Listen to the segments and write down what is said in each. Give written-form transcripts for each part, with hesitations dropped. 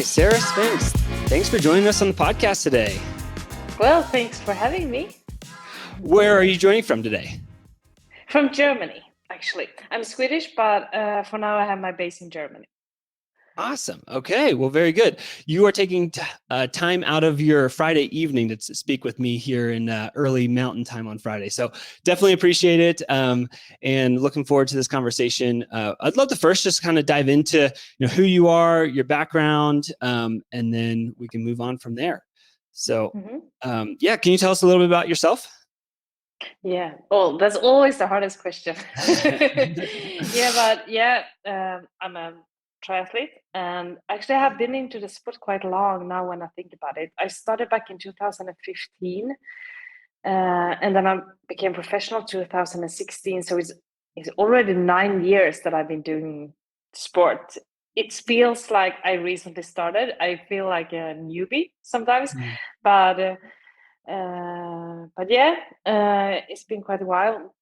Sara Svensk. Thanks for joining us on the podcast today. Well, thanks for having me. Where are you joining from today? From Germany, actually. I'm Swedish, but for now I have my base in Germany. Awesome. Okay. Well, very good. You are taking time out of your Friday evening to speak with me here in early Mountain Time on Friday. So definitely appreciate it. And looking forward to this conversation. I'd love to first just kind of dive into who you are, your background, and then we can move on from there. So can you tell us a little bit about yourself? Yeah. Oh, that's always the hardest question. I'm a triathlete, and actually I have been into the sport quite long now when I think about it. I started back in 2015, and then I became professional 2016. So it's already 9 years that I've been doing sport. It feels like I recently started. I feel like a newbie sometimes, but it's been quite a while.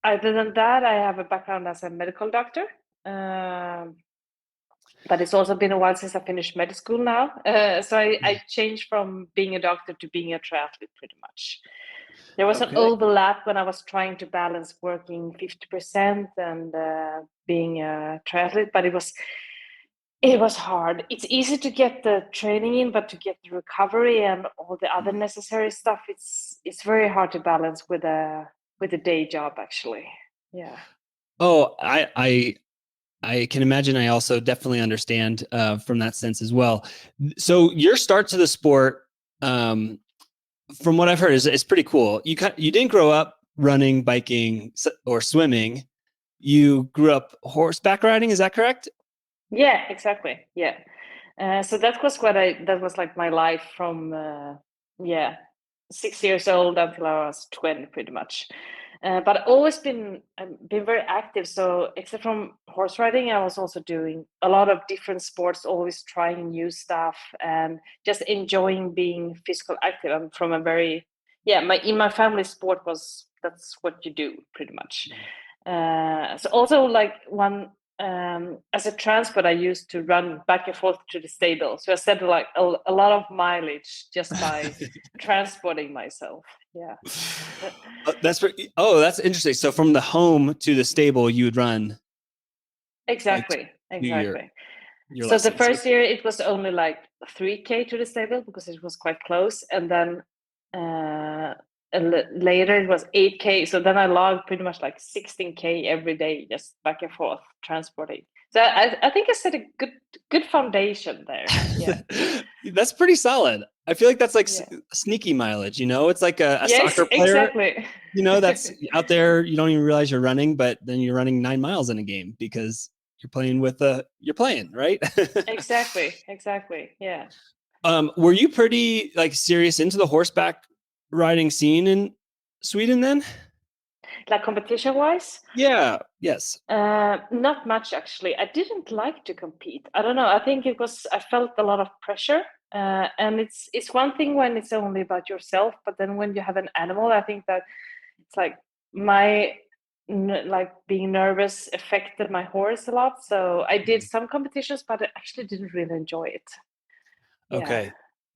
Other than that, I have a background as a medical doctor. But it's also been a while since I finished med school now. So I changed from being a doctor to being a triathlete pretty much. There was an overlap when I was trying to balance working 50% and being a triathlete, but it was hard. It's easy to get the training in, but to get the recovery and all the other necessary stuff, it's very hard to balance with a day job, actually. Yeah. Oh, I can imagine. I also definitely understand from that sense as well. So your start to the sport, from what I've heard, is pretty cool. You didn't grow up running, biking, or swimming. You grew up horseback riding. Is that correct? Yeah, exactly. Yeah. So that was like my life from 6 years old until I was 20, pretty much. But I've always been very active. So except from horse riding, I was also doing a lot of different sports, always trying new stuff and just enjoying being physical active. I'm from a very in my family, sport that's what you do pretty much. So also like as a transport, I used to run back and forth to the stable. So I spent like a lot of mileage just by transporting myself. Yeah. That's interesting. So from the home to the stable, you would run. Exactly. Your So lessons. the first year it was only like 3K to the stable because it was quite close, and then later it was 8K. So then I logged pretty much like 16K every day, just back and forth transporting. So I think I set a good foundation there. Yeah. That's pretty solid. I feel like that's like sneaky mileage, It's like a soccer player, exactly. That's out there. You don't even realize you're running, but then you're running 9 miles in a game because you're playing you're playing, right? Exactly. Yeah. Were you pretty like serious into the horseback riding scene in Sweden then? Like competition wise? Yeah. Yes. Not much, actually. I didn't like to compete. I don't know. I think I felt a lot of pressure. And it's one thing when it's only about yourself, but then when you have an animal, I think that it's like like being nervous affected my horse a lot. So I did some competitions, but I actually didn't really enjoy it.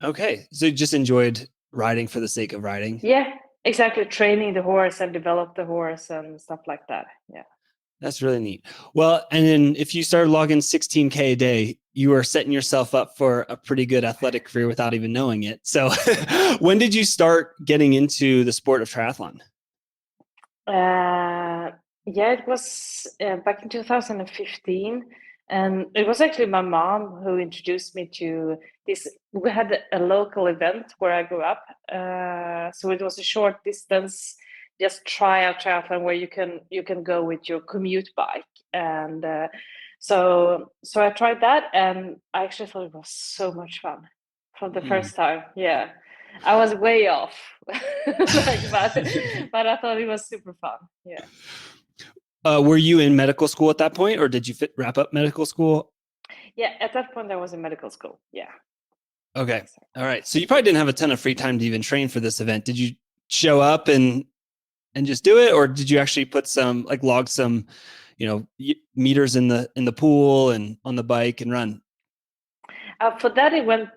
Okay. So you just enjoyed riding for the sake of riding? Yeah, exactly. Training the horse and develop the horse and stuff like that. Yeah. That's really neat. Well, and then if you started logging 16K a day, you were setting yourself up for a pretty good athletic career without even knowing it. So when did you start getting into the sport of triathlon? It was back in 2015. And it was actually my mom who introduced me to this. We had a local event where I grew up. So it was a short distance, just triathlon where you can go with your commute bike. And so I tried that, and I actually thought it was so much fun from the first time. Yeah. I was way off, but I thought it was super fun. Yeah. Were you in medical school at that point, or did you wrap up medical school? Yeah, at that point I was in medical school. Yeah. Okay. All right. So you probably didn't have a ton of free time to even train for this event. Did you show up and just do it, or did you actually put some log some, meters in the pool and on the bike and run? For that event,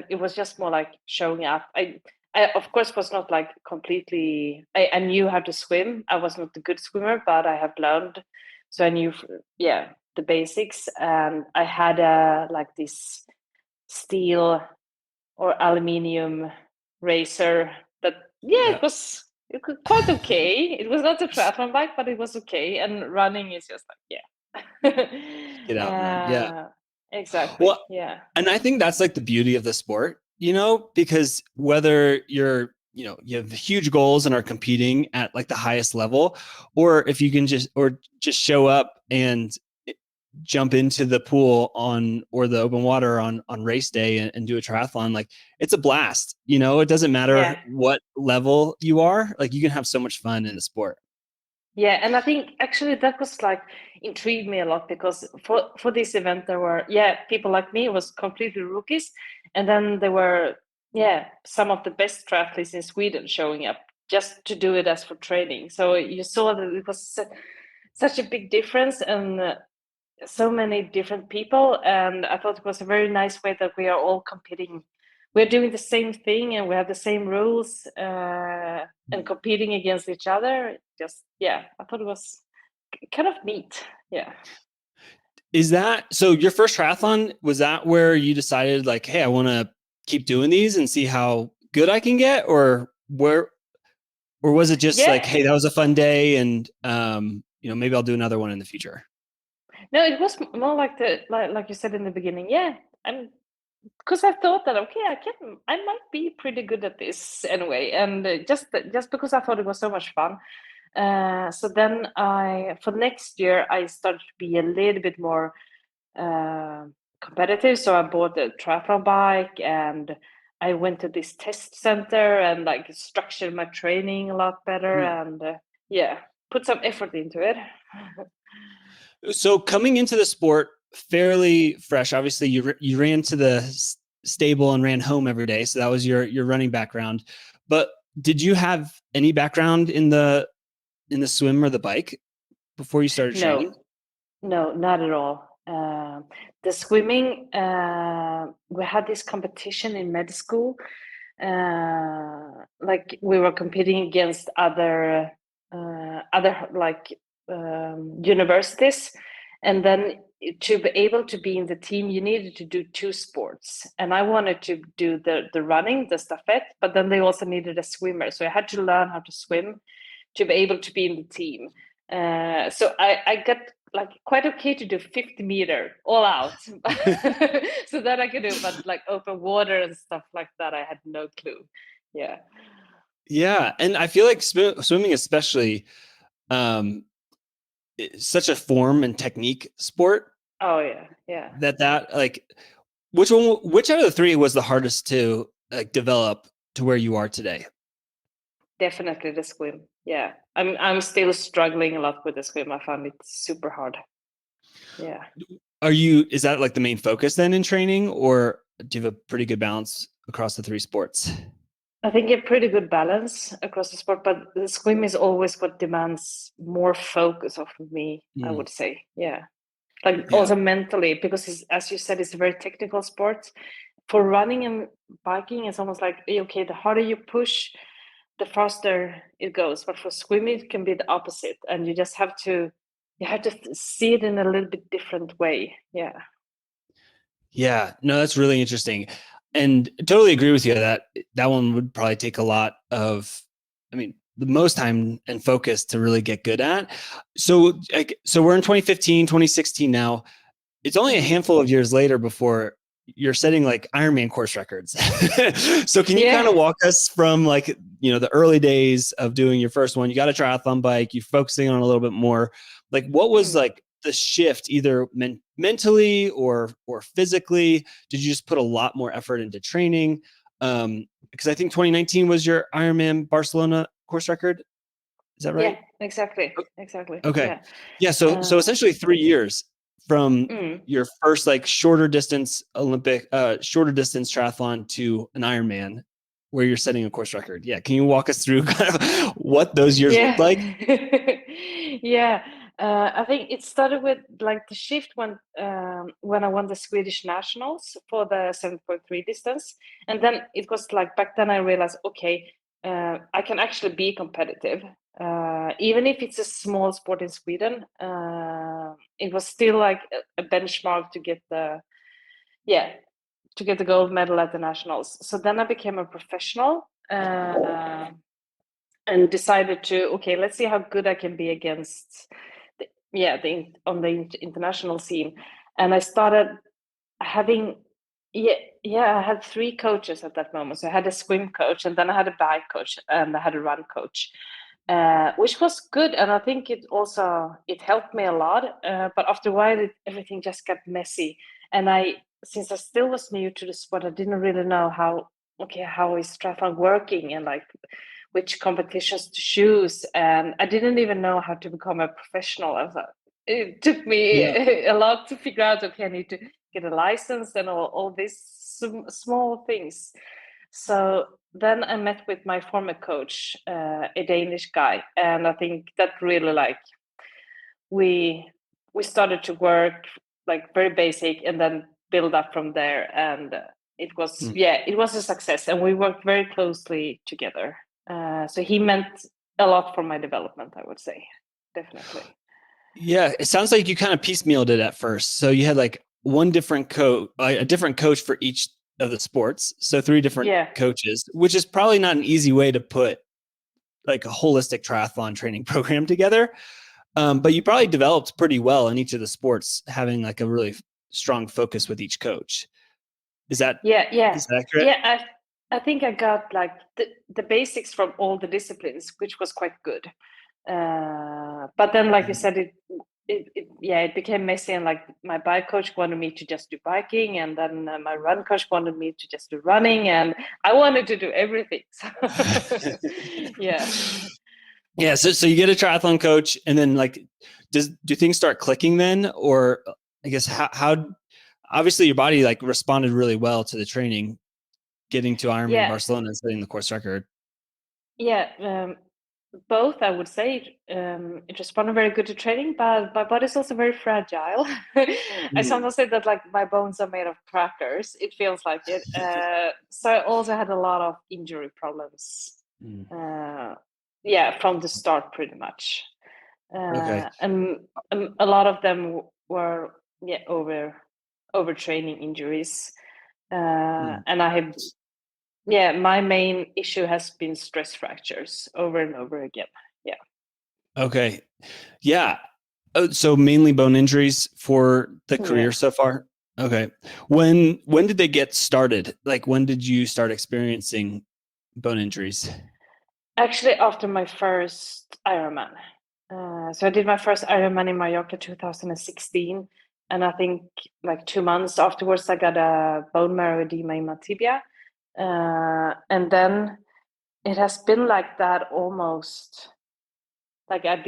it was just more like showing up. I of course was not like completely. I knew how to swim. I was not a good swimmer, but I have learned, so I knew, yeah, the basics. And I had like this steel or aluminium racer that, yeah, Yeah. it was quite okay. It was not a triathlon bike, but it was okay. And running is just like, Get out and run. Yeah. yeah, exactly, Well, yeah. and I think that's like the beauty of the sport, because whether you have huge goals and are competing at like the highest level, or if you can just show up and jump into the pool or the open water on race day and do a triathlon, like it's a blast. It doesn't matter Yeah. what level you are, like you can have so much fun in the sport. Yeah, and I think actually that was like intrigued me a lot, because for this event there were, yeah, people like me, was completely rookies, and then there were, yeah, some of the best triathletes in Sweden showing up just to do it as for training. So you saw that it was such a big difference, and so many different people, and I thought it was a very nice way that we are all competing. We're doing the same thing and we have the same rules, and competing against each other. Just, yeah, I thought it was kind of neat. Yeah. Is that so? Your first triathlon, was that where you decided like, hey, I want to keep doing these and see how good I can get, or was it just like, Yeah. hey, that was a fun day, and maybe I'll do another one in the future? No, it was more like like you said in the beginning. Yeah, and because I thought that, okay, I might be pretty good at this anyway, and just because I thought it was so much fun. So then for next year, I started to be a little bit more uh, competitive. So I bought a triathlon bike, and I went to this test center and like structured my training a lot better, Hmm. and yeah, put some effort into it. So coming into the sport fairly fresh, obviously you ran to the stable and ran home every day, so that was your running background. But did you have any background in the swim or the bike before you started No, training? no, not at all. The swimming, we had this competition in med school. Like we were competing against other like universities, and then to be able to be in the team, you needed to do two sports. And I wanted to do the running, the stafette, but then they also needed a swimmer, so I had to learn how to swim to be able to be in the team. So I got like quite okay to do 50-meter all out. So that I could do, but like open water and stuff like that, I had no clue. Yeah. Yeah, and I feel like swimming, especially, um, it's such a form and technique sport Oh yeah, yeah. that like, which out of the three was the hardest to like develop to where you are today? Definitely the swim. Yeah. I'm still struggling a lot with the swim. I found it super hard. Yeah. Is that like the main focus then in training, or do you have a pretty good balance across the three sports? I think a pretty good balance across the sport, but the swim is always what demands more focus of me, I Mm, would say. Yeah. Like yeah. also mentally, because as you said, it's a very technical sport. For running and biking, it's almost like, okay, the harder you push, the faster it goes. But for swimming, it can be the opposite, and you have to see it in a little bit different way. Yeah. Yeah, no, that's really interesting. And totally agree with you that one would probably take a lot of, I mean, the most time and focus to really get good at. So we're in 2015, 2016 now. It's only a Mm. handful of years later before you're setting like Ironman course records. So can you kind Yeah. of walk us from like, the early days of doing your first one? You got a triathlon bike, you're focusing on a little bit more. Like what was Mm. like the shift, either mentally or physically? Did you just put a lot more effort into training? Because I think 2019 was your Ironman Barcelona course record. Is that Yeah. right? Exactly. Exactly. Okay. Yeah. Yeah. So Uh, essentially 3 years from mm. your first like shorter distance triathlon to an Ironman where you're setting a course record. Yeah. Can you walk us through kind of what those years looked Yeah. like? Yeah. I think it started with like the shift when I won the Swedish nationals for the 7.3 distance, and then it was like back then I realized, okay, I can actually be competitive, even if it's a small sport in Sweden. It was still like a benchmark to get the gold medal at the nationals. So then I became a professional. And decided to, okay, let's see how good I can be against on the international scene. And I started having I had 3 coaches at that moment. So I had a swim coach, and then I had a bike coach, and I had a run coach, which was good. And I think it helped me a lot. But after a while, everything just got messy. And since I still was new to the sport, I didn't really know how is triathlon working, and like which competitions to choose. And I didn't even know how to become a professional. It took me Yeah. a lot to figure out, okay, I need to get a license and all these small things. So then I met with my former coach, a Danish guy, and I think that really like we started to work like very basic, and then build up from there. And it was a success, and we worked very closely together. So he meant a lot for my development, I would say, definitely. Yeah, it sounds like you kind of piecemealed it at first. So you had like one different coach, a different coach for each of the sports. So 3 different Yeah. coaches, which is probably not an easy way to put like a holistic triathlon training program together. But you probably developed pretty well in each of the sports, having like a really strong focus with each coach. Is that Yeah. is that accurate? Yeah, I think I got like the basics from all the disciplines, which was quite good. But then, like you said, it became messy, and like my bike coach wanted me to just do biking, and then my run coach wanted me to just do running, and I wanted to do everything. So, yeah. Yeah. So you get a triathlon coach, and then like, do things start clicking then, or I guess how obviously your body like responded really well to the training, getting to Ironman Yeah, Barcelona and setting the course record. yeah. Both, I would say. It responded very good to training, but my body's also very fragile. I Mm. sometimes say that like my bones are made of crackers. It feels like it. So I also had a lot of injury problems. Mm. Uh, from the start, pretty much. Okay. And a lot of them were overtraining injuries. Mm. And I have my main issue has been stress fractures over and over again. Yeah. Okay. Yeah. So mainly bone injuries for the Yeah. career so far. Okay. When did they get started? Like when did you start experiencing bone injuries? Actually, after my first Ironman. So I did my first Ironman in Mallorca 2016. And I think like 2 months afterwards, I got a bone marrow edema in my tibia. And then it has been like that almost. Like it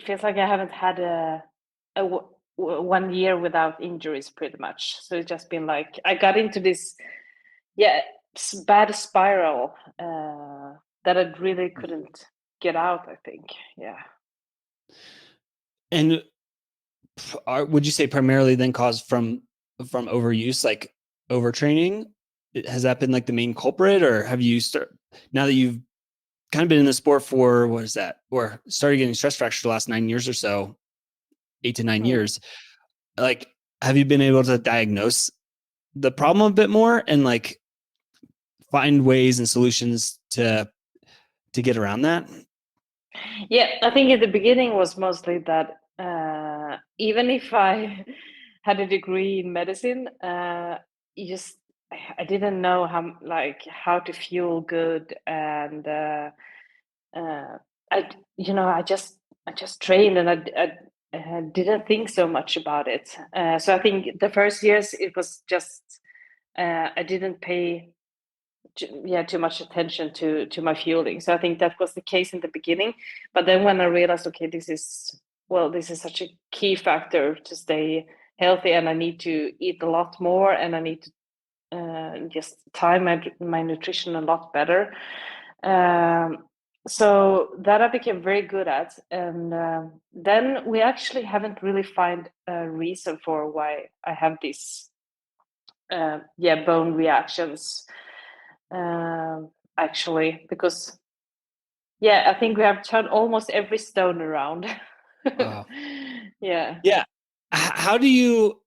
feels like I haven't had a 1 year without injuries, pretty much. So it's just been like I got into this bad spiral that I really couldn't get out, I think. Yeah. And would you say primarily then caused from overuse, like overtraining? Has that been like the main culprit, or have you now that you've kind of been in the sport for what is that, or started getting stress fractures the last 9 years or so, 8 to 9 Hmm. years? Like, have you been able to diagnose the problem a bit more and like find ways and solutions to get around that? Yeah, I think at the beginning was mostly that even if I had a degree in medicine, you just I didn't know how to feel good. And uh, I just trained, and I didn't think so much about it. So I think the first years it was just I didn't pay too much attention to my fueling. So I think that was the case in the beginning. But then when I realized, okay, this is such a key factor to stay healthy, and I need to eat a lot more, and I need to just time my nutrition a lot better. Um, so that I became very good at, and then we actually haven't really find a reason for why I have these bone reactions, actually, because I think we have turned almost every stone around. Wow. Yeah. Yeah. How do you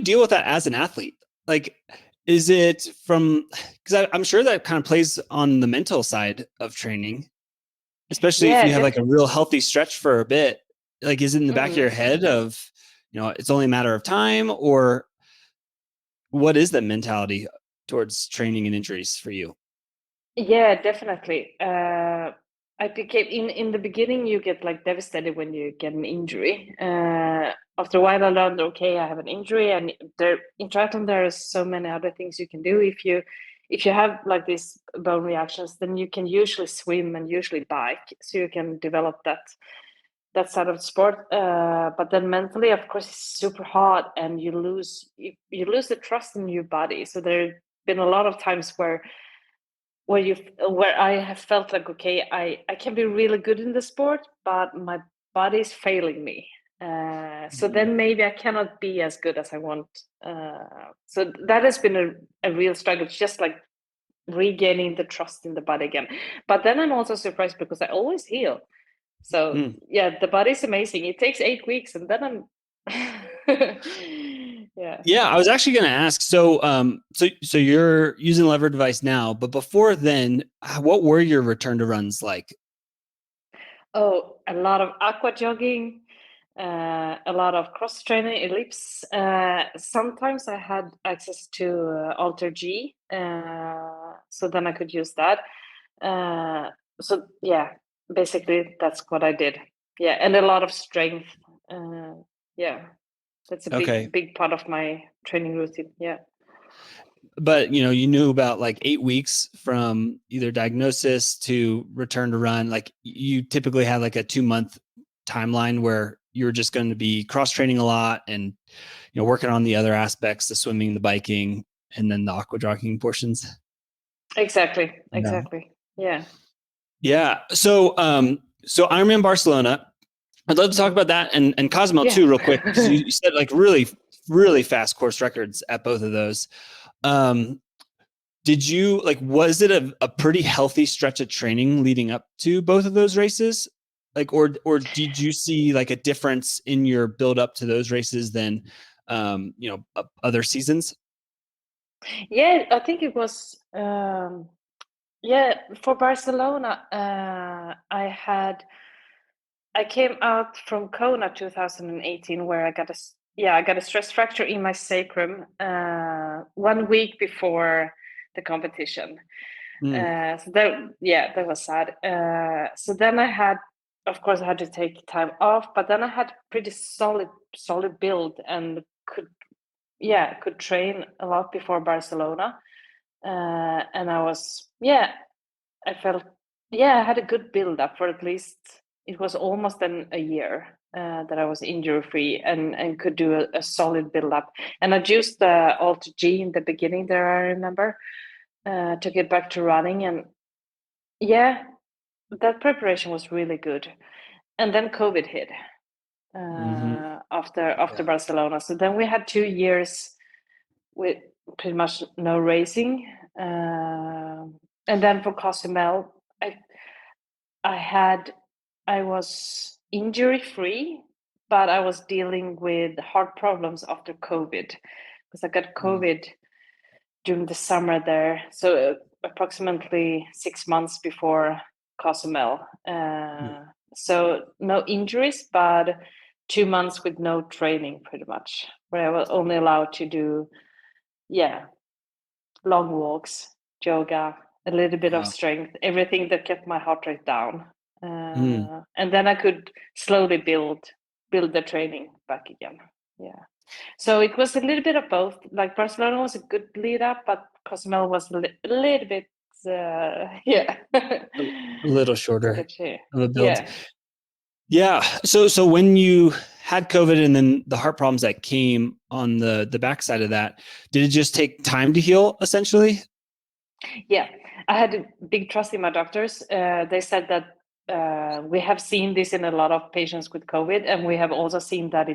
deal with that as an athlete? Like, is it from, because I'm sure that kind of plays on the mental side of training, especially if Yeah, you have like a real healthy stretch for a bit. Like, is it in the back of mhm. your head of, it's only a matter of time, or what is the mentality towards training and injuries for you? Yeah, definitely. I became in the beginning, you get like devastated when you get an injury. After a while, I learned, okay, I have an injury, and there in triathlon there are so many other things you can do. If you have like these bone reactions, then you can usually swim and usually bike, so you can develop that side of sport. But then mentally, of course, it's super hard, and you lose the trust in your body. So there've been a lot of times where I have felt like, okay, I can be really good in the sport, but my body is failing me. So Mhm. then maybe I cannot be as good as I want. So that has been a real struggle. It's just like regaining the trust in the body again. But then I'm also surprised because I always heal. So Mm. yeah, the body's amazing. It takes 8 weeks, and then I'm yeah. Yeah, I was actually going to ask. So you're using lever device now, but before then, what were your return to runs like? Oh, a lot of aqua jogging, a lot of cross training, ellipse. Sometimes I had access to Alter G, so then I could use that. Uh, so yeah, basically that's what I did. Yeah, and a lot of strength. Uh, yeah, that's a Okay. big part of my training routine. Yeah. But you knew about like 8 weeks from either diagnosis to return to run. Like you typically had like a 2 month timeline where you're just going to be cross training a lot and working on the other aspects, the swimming, the biking, and then the aqua jogging portions. Exactly. Yeah. Exactly. Yeah. Yeah. So Ironman Barcelona. I'd love to talk about that and Cozumel Yeah. too, real quick, because you said like really, really fast course records at both of those. Um, Did you like, was it a pretty healthy stretch of training leading up to both of those races? Like, or did you see like a difference in your build up to those races than, other seasons? Yeah, I think it was for Barcelona. I came out from Kona 2018, where I got a stress fracture in my sacrum 1 week before the competition. Mm, So that was sad. So then of course, I had to take time off, but then I had pretty solid build, and could train a lot before Barcelona. And I felt, I had a good build up for at least, it was almost a year that I was injury free, and could do a solid build up. And I used the Alt G in the beginning there, I remember, to get back to running. And yeah, that preparation was really good. And then COVID hit mm-hmm. after Yeah. Barcelona. So then we had 2 years with pretty much no racing. And then for Cozumel, I I had I was injury free, but I was dealing with heart problems after COVID, because I got Mm, COVID during the summer there. So approximately 6 months before Cozumel. mm. So no injuries, but 2 months with no training, pretty much, where I was only allowed to do, yeah, long walks, yoga, a little bit of Wow. strength, everything that kept my heart rate down. Mm. And then I could slowly build the training back again. Yeah. So it was a little bit of both. Like Barcelona was a good lead up, but Cozumel was a little bit, yeah, A little shorter sketchy. of a build. Yeah. Yeah. So when you had COVID and then the heart problems that came on the backside of that, did it just take time to heal essentially? Yeah, I had a big trust in my doctors. They said that we have seen this in a lot of patients with COVID, and we have also seen that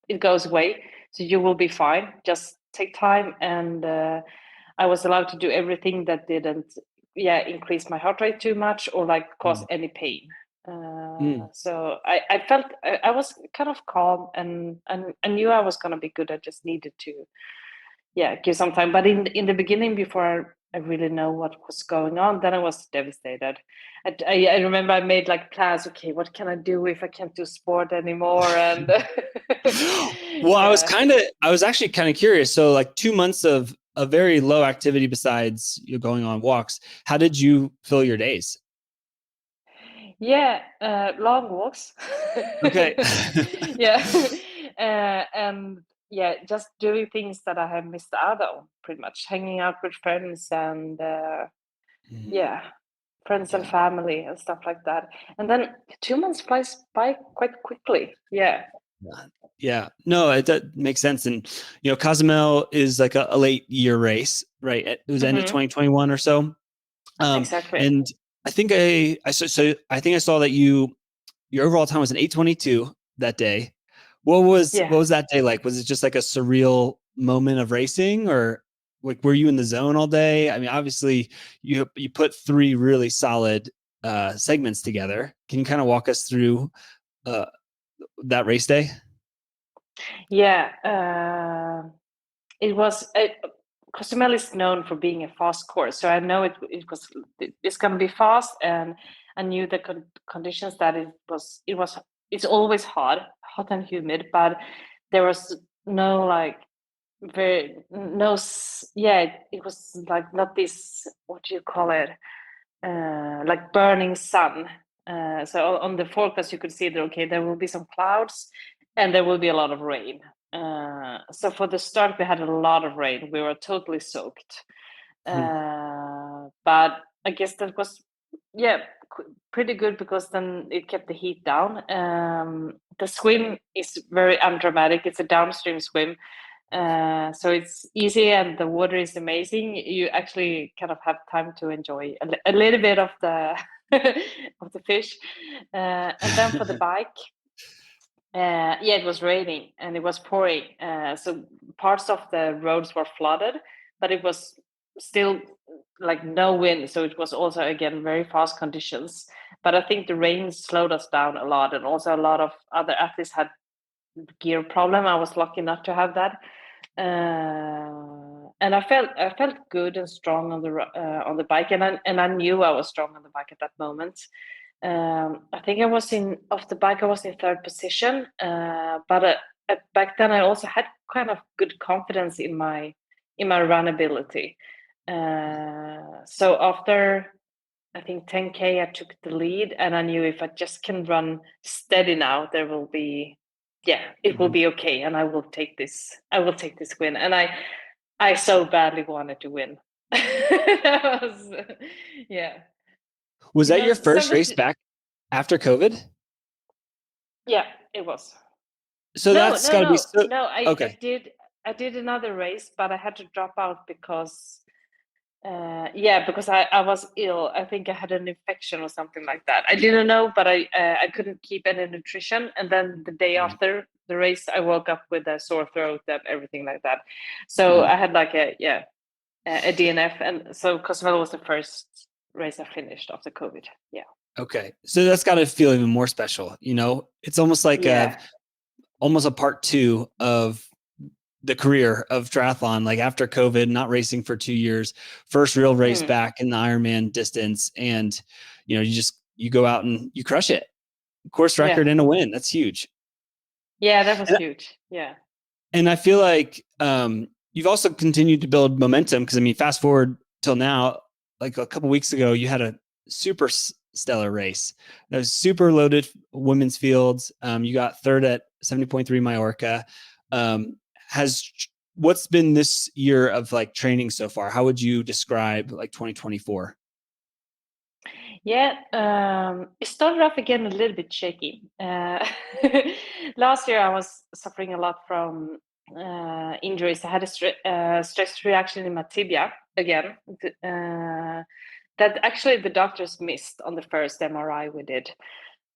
it goes away. So you will be fine. Just take time. And I was allowed to do everything that didn't, yeah, increase my heart rate too much or like cause Mm. any pain. Mm. So I felt I was kind of calm, and I knew I was gonna be good. I just needed to, yeah, give some time. But in the beginning, before I really know what was going on, then I was devastated. I remember I made like plans. Okay, what can I do if I can't do sport anymore? And Well, yeah, I was actually kind of curious. So like 2 months of a very low activity besides you going on walks, how did you fill your days? yeah, long walks. Okay. Yeah, and yeah, just doing things that I have missed out on. Pretty much hanging out with friends and Mhm. yeah, friends and Yeah. family and stuff like that. And then 2 months flies by quite quickly. Yeah. Yeah. Yeah. No, that makes sense. And, Cozumel is like a late year race, right? It was end of Hmm. 2021 or so. Exactly. And I think I think I saw that your overall time was an 8:22 that day. What Yeah. was that day like? Was it just like a surreal moment of racing, or like were you in the zone all day? I mean, obviously you put three really solid segments together. Can you kind of walk us through uh, that race day? Yeah. It was. Cozumel is known for being a fast course, so I know it's going to be fast, and I knew the conditions that it's always hot and humid, but there was no like very no yeah, it was like not this, what do you call it, like burning sun. So on the forecast you could see that, okay, there will be some clouds and there will be a lot of rain. So for the start we had a lot of rain, we were totally soaked. Hmm. But I guess that was, yeah, pretty good because then it kept the heat down. The swim is very undramatic, it's a downstream swim, so it's easy and the water is amazing. You actually kind of have time to enjoy a little bit of the of the fish. And then for the bike, yeah, it was raining and it was pouring. So parts of the roads were flooded, but it was still like no wind. So it was also again very fast conditions. But I think the rain slowed us down a lot, and also a lot of other athletes had gear problem. I was lucky not to have that, and I felt good and strong on the bike, and I knew I was strong on the bike at that moment. I think I was in off the bike. I was in third position, but back then I also had kind of good confidence in my run ability. So after I think 10K, I took the lead, and I knew if I just can run steady now, it will Mhm. be okay, and I will take this. I will take this win, and I so badly wanted to win. That was, yeah, Was that your some first of race the, back after COVID? yeah, it was. So No, that's no, got to be no, so. no. I Okay. did I did another race, but I had to drop out because yeah, because I was ill. I think I had an infection or something like that. I didn't know, but I couldn't keep any nutrition. And then the day Mm. after the race, I woke up with a sore throat and everything like that. So Mm. I had like a DNF, and so Cozumel was the first race I finished after COVID. Yeah, Okay. So that's got to feel even more special. It's almost like yeah, almost a part two of the career of triathlon. Like after COVID, not racing for 2 years, first real race mm, back in the Ironman distance, and you go out and you crush it, course yeah, record and a win. That's huge. yeah. That was And, huge. Yeah. and I feel like you've also continued to build momentum because I mean, fast forward till now, like a couple weeks ago, you had a super stellar race. That was super loaded women's fields. You got third at 70.3 Mallorca. Has What's been this year of like training so far? How would you describe like 2024? Yeah, it started off again a little bit shaky. Last year, I was suffering a lot from injuries. I had a stress reaction in my tibia again. That actually the doctors missed on the first MRI we did.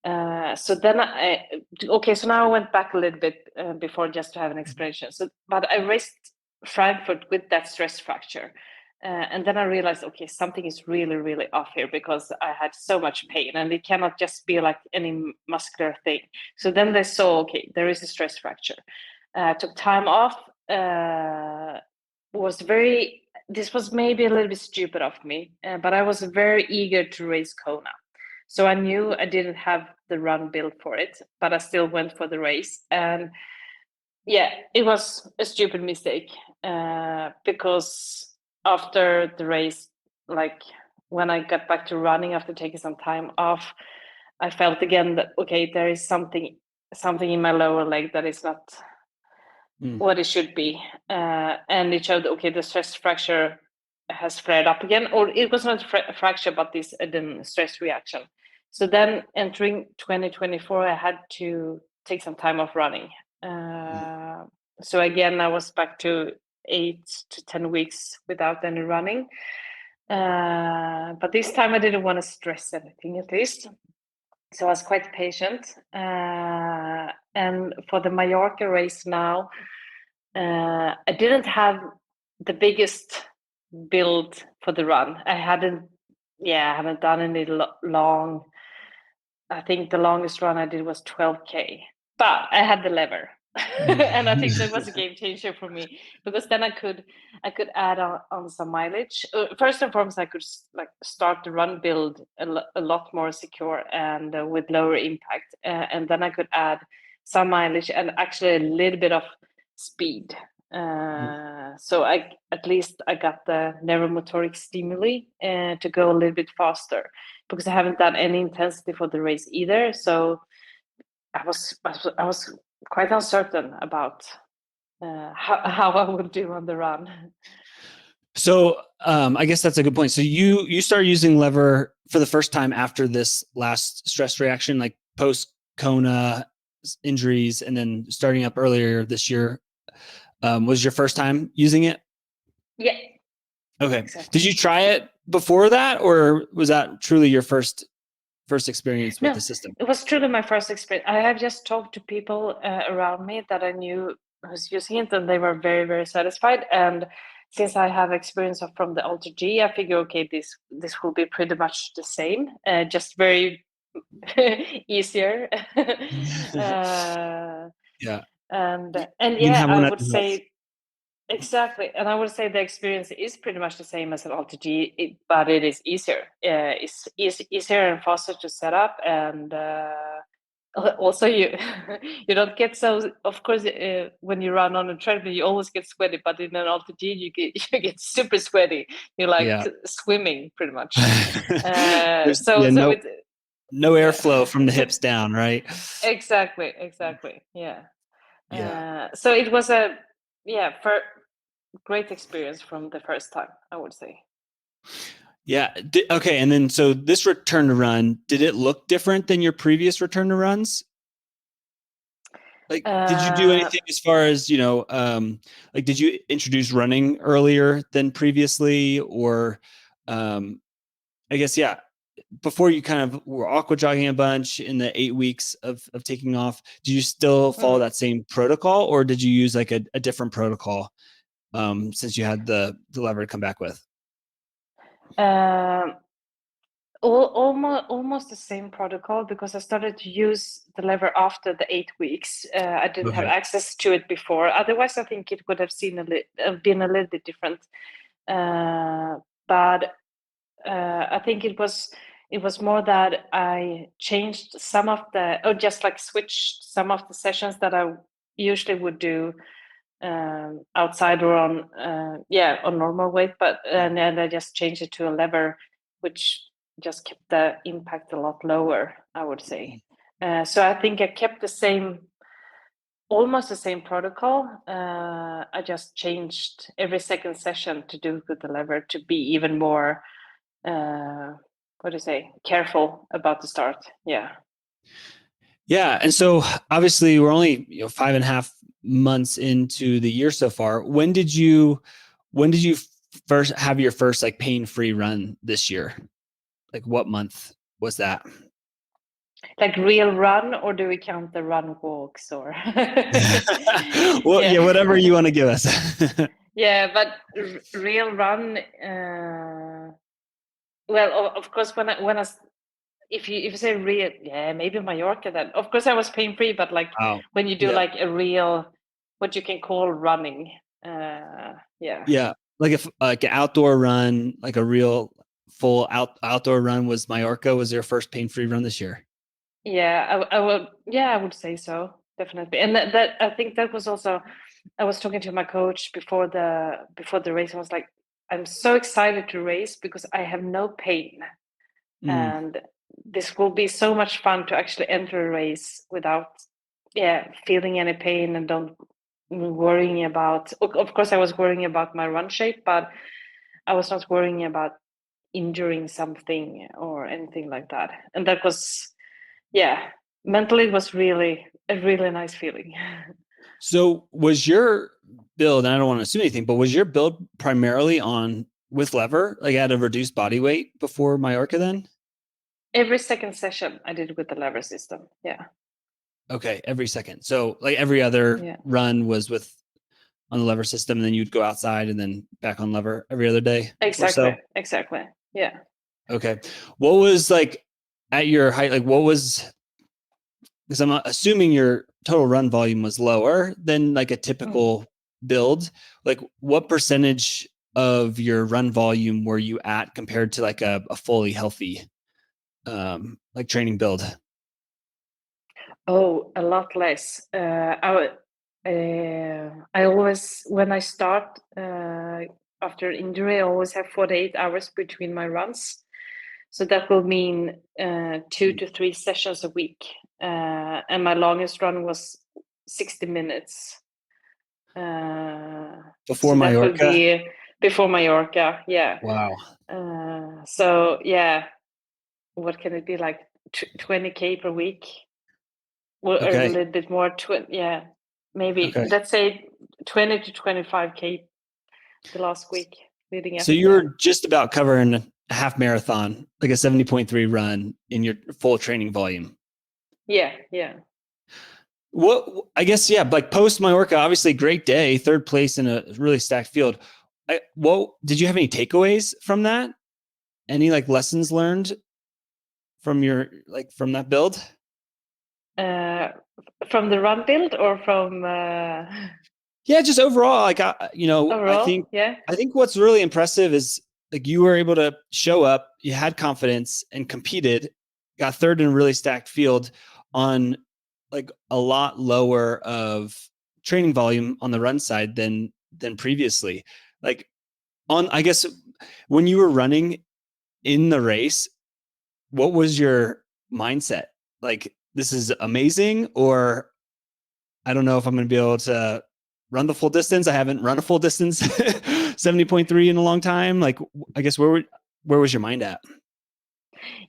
So then so now I went back a little bit before just to have an explanation. But I raced Frankfurt with that stress fracture. And then I realized, okay, something is really, really off here because I had so much pain and it cannot just be like any muscular thing. So then they saw, okay, there is a stress fracture. Took time off, this was maybe a little bit stupid of me, but I was very eager to race Kona. So I knew I didn't have the run built for it, but I still went for the race. And yeah, it was a stupid mistake because after the race, like when I got back to running after taking some time off, I felt again that, okay, there is something in my lower leg that is not what it should be. And it showed, okay, the stress fracture has flared up again, or it was not a fracture, but this stress reaction. So then entering 2024, I had to take some time off running. So again, I was back to 8 to 10 weeks without any running. But this time I didn't want to stress anything, at least. So I was quite patient. And for the Mallorca race now, I didn't have the biggest build for the run. I haven't done any long. I think the longest run I did was 12K, but I had the lever. And I think that was a game changer for me because then I could add on some mileage. First and foremost, I could start the run build a lot more secure and with lower impact, and then I could add some mileage and actually a little bit of speed. So I got the neuromotoric stimuli to go a little bit faster because I haven't done any intensity for the race either. So I was quite uncertain about how I would do on the run. So I guess that's a good point. So you started using lever for the first time after this last stress reaction, like post Kona injuries, and then starting up earlier this year. Was your first time using it? Yeah. Okay. Exactly. Did you try it before that, or was that truly your first experience with the system? It was truly my first experience. I have just talked to people around me that I knew was using it, and they were very, very satisfied. And since I have experience from the Alter G, I figure, okay, this will be pretty much the same, just very easier. Yeah. And You can yeah, have I one at would the hills. say exactly, and I would say the experience is pretty much the same as an Alter G, but it is easier. It's easier and faster to set up, and also you you don't get so. Of course, when you run on a treadmill, you always get sweaty, but in an Alter G, you get super sweaty. You're like Yeah. swimming pretty much. There's So no yeah, airflow from the hips down, right? exactly, yeah. Yeah. So it was for great experience from the first time, I would say. Yeah. Okay. And then, so this return to run, did it look different than your previous return to runs? Like, did you do anything as far as, like, did you introduce running earlier than previously? Or, I guess, yeah, before you kind of were aqua jogging a bunch in the 8 weeks of taking off, do you still follow that same protocol, or did you use like a different protocol since you had the lever to come back with? Um, almost the same protocol because I started to use the lever after the 8 weeks. I didn't have Okay. access to it before. Otherwise, I think it would have been a little bit different. But I think it was more that I changed or just like switched some of the sessions that I usually would do outside or on normal weight, but and then I just changed it to a lever, which just kept the impact a lot lower, I would say. So I think I kept almost the same protocol. I just changed every second session to do with the lever to be even more careful about the start. Yeah. Yeah. And so obviously we're only, 5.5 months into the year so far. When did you first have your first like pain-free run this year? Like what month was that? Like real run, or do we count the run walks or? Well, yeah, whatever you want to give us. Yeah, but real run. Well, of course, if you say real, yeah, maybe Mallorca. Then of course I was pain free, but like Wow. when you do Yeah. like a real, what you can call running. Yeah. Yeah. Like if like an outdoor run, like a real full outdoor run was Mallorca was your first pain-free run this year. Yeah, I would. Yeah, I would say so, definitely. And that I think that was also. I was talking to my coach before the race. I was like, I'm so excited to race because I have no pain, Mm. and this will be so much fun to actually enter a race without, yeah, feeling any pain and don't worrying about. Of course, I was worrying about my run shape, but I was not worrying about injuring something or anything like that. And that was, yeah, mentally it was really a really nice feeling. So was your build, and I don't want to assume anything, but was your build primarily on with lever, like at a reduced body weight before Mallorca then? Every second session I did with the lever system. Yeah. Okay, every second. So like every other Yeah. run was with on the lever system, and then you'd go outside and then back on lever every other day or Exactly. so. Exactly. Yeah. Okay. What was like at your height? Like what was, because I'm assuming your total run volume was lower than like a Mm. typical build. Like what percentage of your run volume were you at compared to like a fully healthy like training build? Oh, a lot less. I always, when I start after injury, I always have 48 hours between my runs. So that will mean 2 to 3 sessions a week. And my longest run was 60 minutes. Before So that will Mallorca? be before Mallorca. Yeah. Wow. So yeah, what can it be like 20K per week? Or a Okay. little bit more, yeah, maybe Okay. let's say 20 to 25K the last week leading So up. you Yeah, were just about covering a half marathon, like a 70.3 run in your full training volume. yeah, yeah. What I guess, yeah, like post Mallorca, obviously great day, third place in a really stacked field. What did you have any takeaways from that? Any like lessons learned from your like from that build? Uh, from the run build or from Yeah, just overall, like overall? Yeah, I think what's really impressive is like you were able to show up, you had confidence and competed, got third in a really stacked field on like a lot lower of training volume on the run side than previously. Like on I guess when you were running in the race, what was your mindset? Like this is amazing, or I don't know if I'm going to be able to run the full distance. I haven't run a full distance 70.3 in a long time. Like, I guess where was your mind at?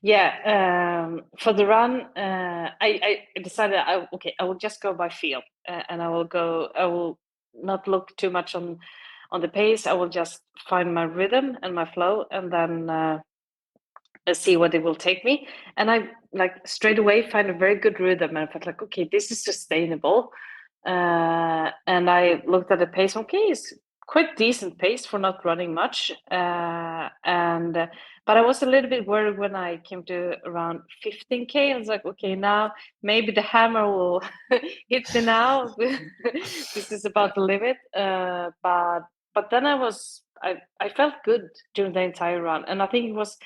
yeah. For the run, I decided okay, I will just go by feel, and I will not look too much on the pace. I will just find my rhythm and my flow, and then see what it will take me. And I like straight away find a very good rhythm, and I felt like, okay, this is sustainable. And I looked at the pace. Okay, it's quite decent pace for not running much. And but I was a little bit worried when I came to around 15K. I was like, okay, now maybe the hammer will hit me now. This is about the limit. But then I felt good during the entire run, and I think it was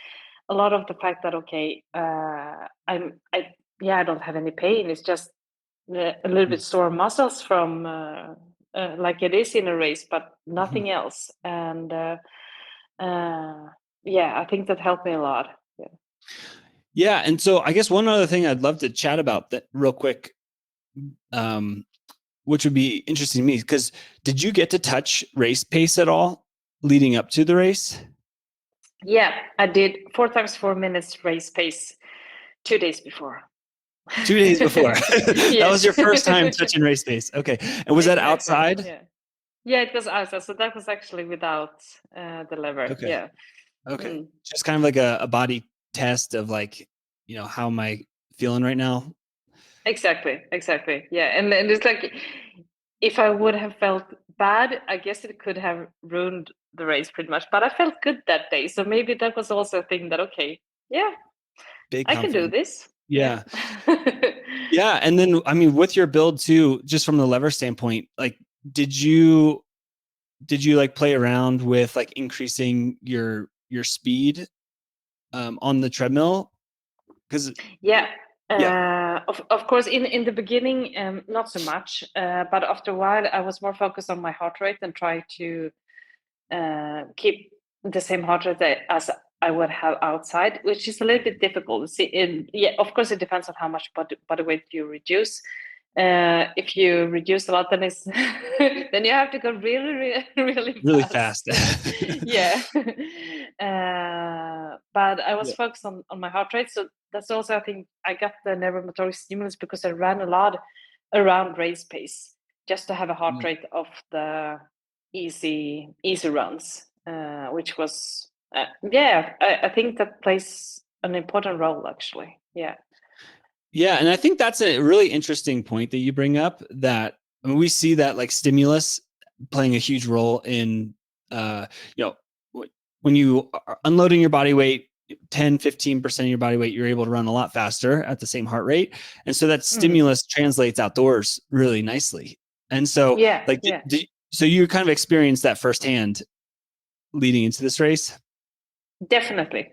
a lot of the fact that okay, I don't have any pain. It's just a little bit sore muscles from like it is in a race, but Mhm. nothing else. And uh, yeah, I think that helped me a lot. Yeah. Yeah, and so I guess one other thing I'd love to chat about that real quick, um, which would be interesting to me, because did you get to touch race pace at all leading up to the race? Yeah, I did 4 times 4 minutes race pace 2 days before. 2 days before. That was Yes. your first time touching race pace. Okay. And was that Exactly. outside? Yeah. Yeah, it was outside. So that was actually without the lever. Okay. Yeah. Okay. Mm. Just kind of like a body test of like, how am I feeling right now? Exactly. Exactly. Yeah. And it's like, if I would have felt bad, I guess it could have ruined the race pretty much. But I felt good that day. So maybe that was also a thing that, okay, yeah, Big I can do confidence. this. Yeah. Yeah. Yeah. And then, I mean, with your build too, just from the lever standpoint, like, did you like play around with like increasing your speed on the treadmill? Because Yeah. yeah. Of course, in the beginning, not so much. But after a while, I was more focused on my heart rate and try to keep the same heart rate as I would have outside, which is a little bit difficult. See, yeah, of course, it depends on how much body weight you reduce. If you reduce a lot, then it's then you have to go really, really, really Really fast. fast. Yeah. But I was Yeah. focused on my heart rate, so that's also, I think, I got the neuromotoric stimulus because I ran a lot around race pace just to have a heart Mm. rate of the easy runs, which was yeah, I think that plays an important role actually. Yeah. Yeah, and I think that's a really interesting point that you bring up, that I mean, we see that like stimulus playing a huge role in you know when you are unloading your body weight 10-15% of your body weight, you're able to run a lot faster at the same heart rate. And so that Mm. stimulus translates outdoors really nicely. And so Yeah, like yeah, so you kind of experienced that firsthand leading into this race? definitely,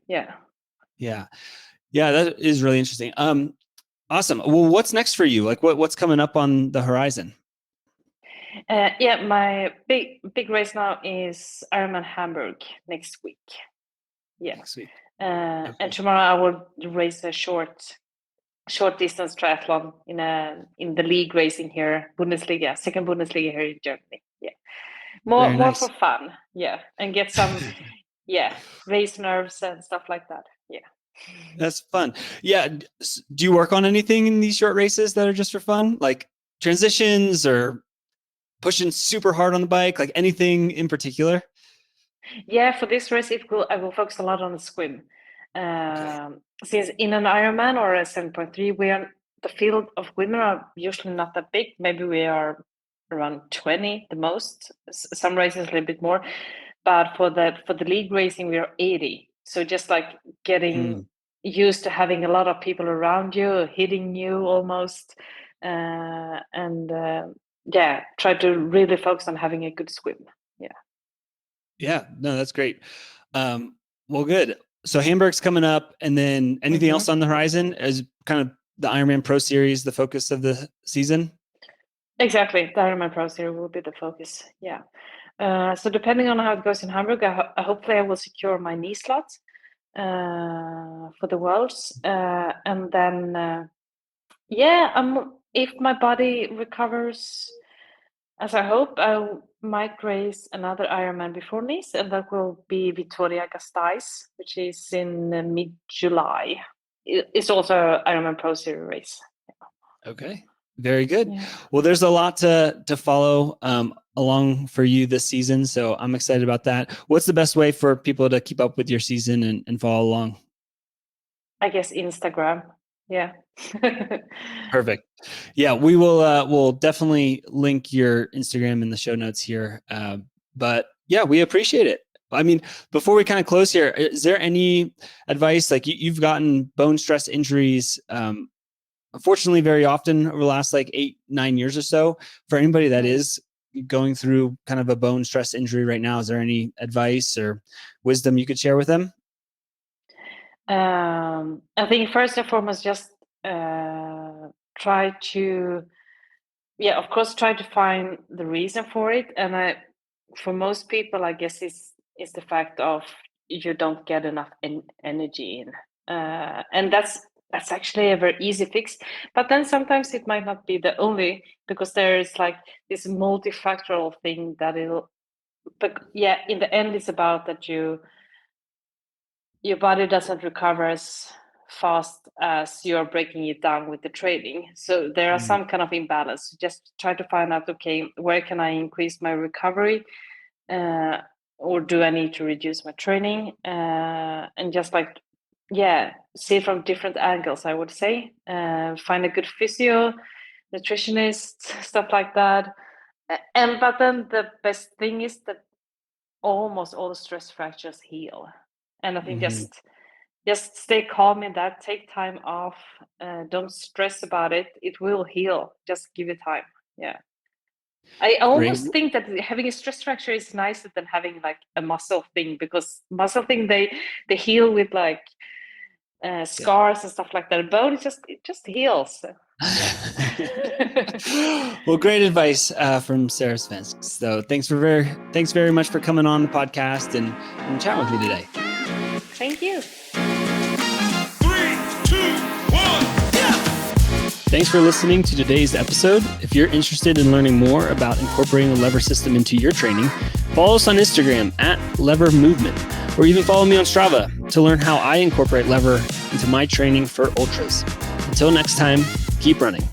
yeah. Yeah. Yeah, that is really interesting. Awesome. Well, what's next for you? Like what's coming up on the horizon? Yeah, my big race now is Ironman Hamburg next week. Yeah. Next week. And Okay. tomorrow I will race a short distance triathlon in the league racing here, Bundesliga, second Bundesliga here in Germany. Yeah. Very More for nice. fun. Yeah. And get some, yeah, race nerves and stuff like that. Yeah. That's fun. Yeah. Do you work on anything in these short races that are just for fun? Like transitions or pushing super hard on the bike? Like anything in particular? Yeah, for this race, I will focus a lot on the swim. Okay. Since in an Ironman or a 7.3, the field of women are usually not that big. Maybe we are around 20 the most. Some races a little bit more, but for the league racing, we are 80. So just like getting Mm. used to having a lot of people around you, hitting you almost, and yeah, try to really focus on having a good swim. Yeah. Yeah. No, that's great. Um, well, good. So Hamburg's coming up, and then anything else Mhm. on the horizon as kind of the Ironman Pro Series, the focus of the season? Exactly. The Ironman Pro Series will be the focus. Yeah. So depending on how it goes in Hamburg, hopefully I will secure my knee slot for the Worlds, and then yeah, if my body recovers as I hope, I might race another Ironman before Nice, and that will be Vitoria Gasteiz, which is in mid-July. It's also Ironman Pro Series race. Okay. Very good. Yeah. Well, there's a lot to follow along for you this season. So I'm excited about that. What's the best way for people to keep up with your season and follow along? I guess Instagram. Yeah. Perfect. Yeah, we will we'll definitely link your Instagram in the show notes here. But yeah, we appreciate it. I mean, before we kind of close here, is there any advice? Like you've gotten bone stress injuries unfortunately very often over the last like 8-9 years or so. For anybody that Mm. is going through kind of a bone stress injury right now, is there any advice or wisdom you could share with them? I think first and foremost, just uh, try to, yeah, of course, try to find the reason for it. And for most people, I guess is the fact of you don't get enough energy in, and that's actually a very easy fix. But then sometimes it might not be the only, because there is like this multifactorial thing that it'll. But yeah, in the end, it's about that your body doesn't recover as fast as you are breaking it down with the training. So there are some kind of imbalance. Just try to find out, okay, where can I increase my recovery? Or do I need to reduce my training? And just like, see from different angles, I would say. Find a good physio, nutritionist, stuff like that. But then the best thing is that almost all the stress fractures heal. And I think just stay calm in that, take time off, don't stress about it. It will heal. Just give it time. Yeah. I Great. almost think that having a stress fracture is nicer than having like a muscle thing, because muscle thing they heal with like scars and stuff like that. Bone it just heals. Well, great advice from Sara Svensk. So thanks very much for coming on the podcast and chatting with me today. Thank you. 3, 2, 1, yeah! Thanks for listening to today's episode. If you're interested in learning more about incorporating a lever system into your training, follow us on Instagram @levermovement, or even follow me on Strava to learn how I incorporate lever into my training for ultras. Until next time, keep running.